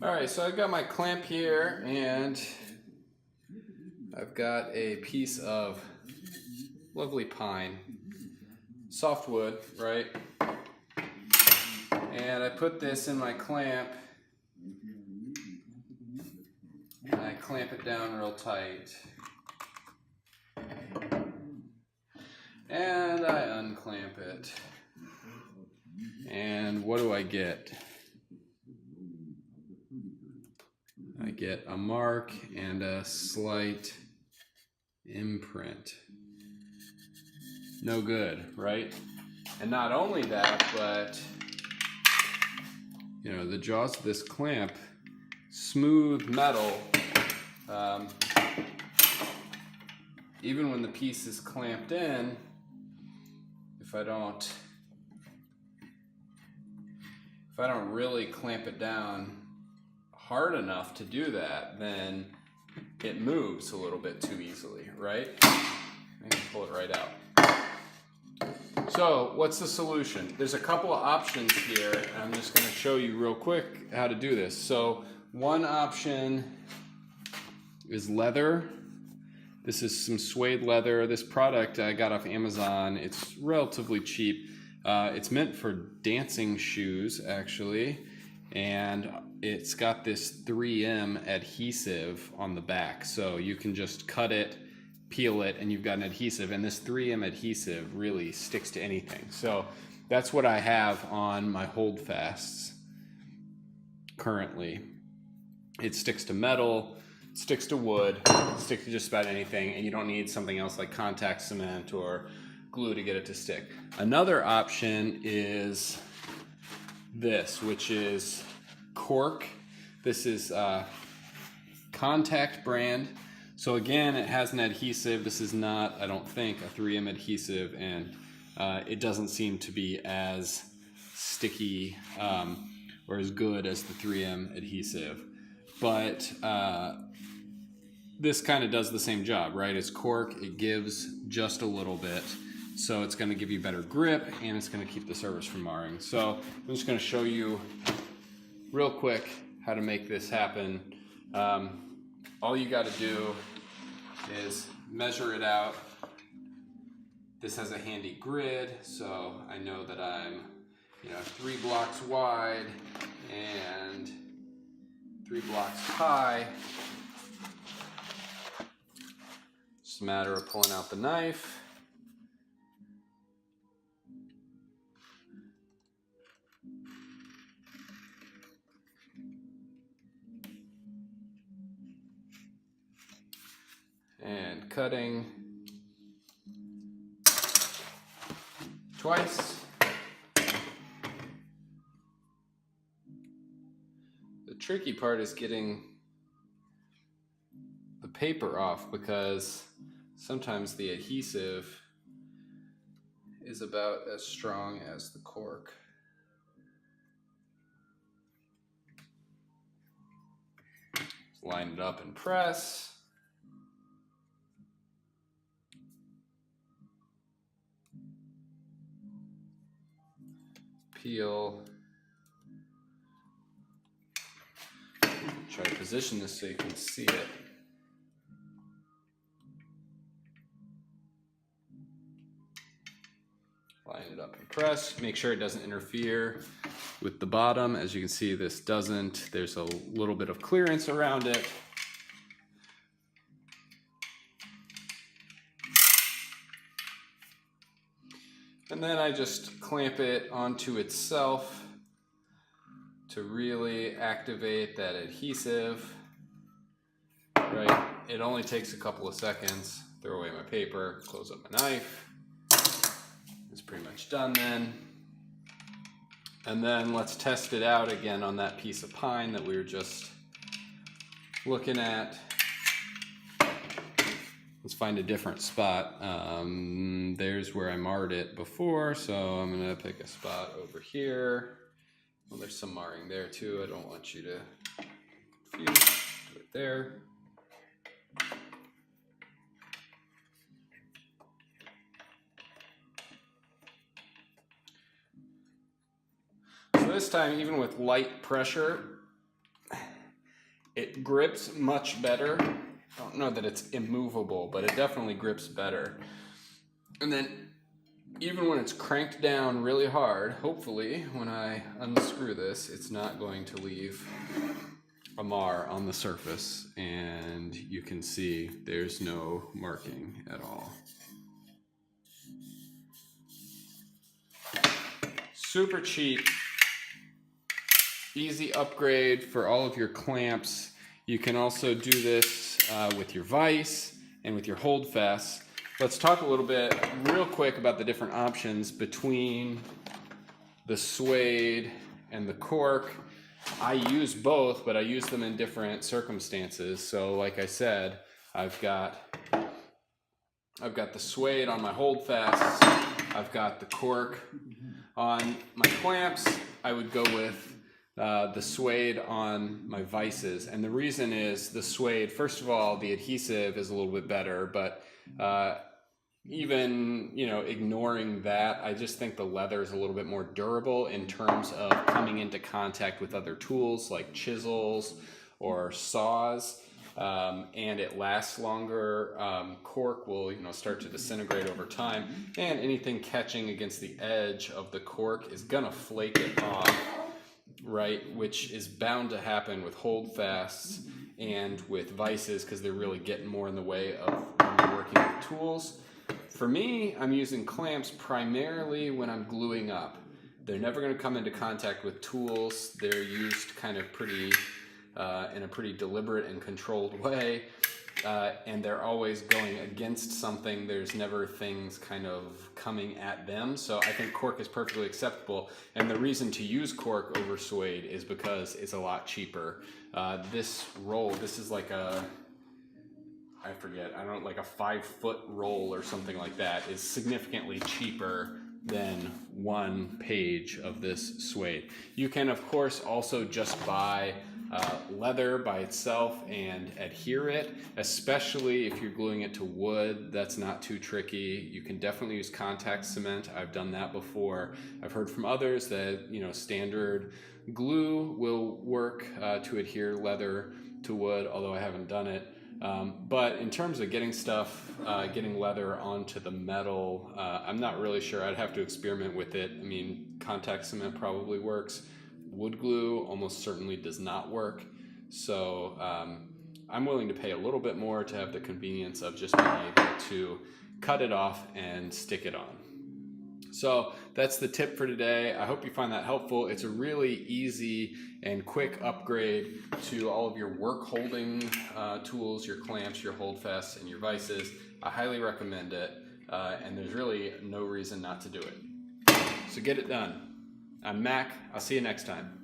Alright, so I've got my clamp here, and I've got a piece of lovely pine, softwood, right? And I put this in my clamp, and I clamp it down real tight. And I unclamp it. And what do I get? I get a mark and a slight imprint. No good, right? And not only that, but you know, the jaws of this clamp, smooth metal, even when the piece is clamped in, if I don't really clamp it down hard enough to do that, then it moves a little bit too easily, right? I can pull it right out. So what's the solution? There's a couple of options here, and I'm just going to show you real quick how to do this. So one option is leather. This is some suede leather. This product I got off Amazon. It's relatively cheap. It's meant for dancing shoes, actually, and it's got this 3M adhesive on the back, so you can just cut it, peel it, and you've got an adhesive, and this 3M adhesive really sticks to anything. So that's what I have on my Holdfasts currently. It sticks to metal, sticks to wood, sticks to just about anything, and you don't need something else like contact cement or glue to get it to stick. Another option is this, which is Cork. This is Contact brand. So again, it has an adhesive. This is not, I don't think, a 3M adhesive, and it doesn't seem to be as sticky or as good as the 3M adhesive. But this kind of does the same job, right? It's cork, it gives just a little bit. So it's going to give you better grip, and it's going to keep the surface from marring. So I'm just going to show you real quick how to make this happen. All you got to do is measure it out. This has a handy grid, so I know that I'm 3 blocks wide and 3 blocks high. Just a matter of pulling out the knife. And cutting twice. The tricky part is getting the paper off, because sometimes the adhesive is about as strong as the cork. Line it up and press. Peel. Try to position this so you can see it. Line it up and press. Make sure it doesn't interfere with the bottom. As you can see, this doesn't. There's a little bit of clearance around it. And then I just clamp it onto itself to really activate that adhesive. Right? It only takes a couple of seconds. Throw away my paper, close up my knife. It's pretty much done then. And then let's test it out again on that piece of pine that we were just looking at. Let's find a different spot. There's where I marred it before, so I'm gonna pick a spot over here. Well, there's some marring there too. I don't want you to confuse. Do it there. So this time, even with light pressure, it grips much better. I don't know that it's immovable, but it definitely grips better. And then even when it's cranked down really hard, hopefully when I unscrew this, it's not going to leave a mar on the surface, and you can see there's no marking at all. Super cheap, easy upgrade for all of your clamps. You can also do this with your vise and with your holdfasts. Let's talk a little bit real quick about the different options between the suede and the cork. I use both, but I use them in different circumstances. So like I said, I've got the suede on my holdfasts. I've got the cork on my clamps. I would go with the suede on my vises. And the reason is the suede, first of all, the adhesive is a little bit better, but even, ignoring that, I just think the leather is a little bit more durable in terms of coming into contact with other tools like chisels or saws, and it lasts longer. Cork will, start to disintegrate over time, and anything catching against the edge of the cork is gonna flake it off, right? Which is bound to happen with holdfasts and with vises because they're really getting more in the way of when you're working with tools. For me, I'm using clamps primarily when I'm gluing up. They're never going to come into contact with tools. They're used kind of pretty in a pretty deliberate and controlled way, and they're always going against something. There's never things kind of coming at them. So I think cork is perfectly acceptable. And the reason to use cork over suede is because it's a lot cheaper. This roll, this is like like a 5-foot roll or something like that, is significantly cheaper than 1 page of this suede. You can, of course, also just buy leather by itself and adhere it, especially if you're gluing it to wood. That's not too tricky. You can definitely use contact cement. I've done that before. I've heard from others that, standard glue will work to adhere leather to wood, although I haven't done it. But in terms of getting leather onto the metal, I'm not really sure. I'd have to experiment with it. I mean, contact cement probably works. Wood glue almost certainly does not work. So I'm willing to pay a little bit more to have the convenience of just being able to cut it off and stick it on. So that's the tip for today. I hope you find that helpful. It's a really easy and quick upgrade to all of your work holding tools, your clamps, your holdfasts, and your vises. I highly recommend it, and there's really no reason not to do it. So get it done. I'm Mac. I'll see you next time.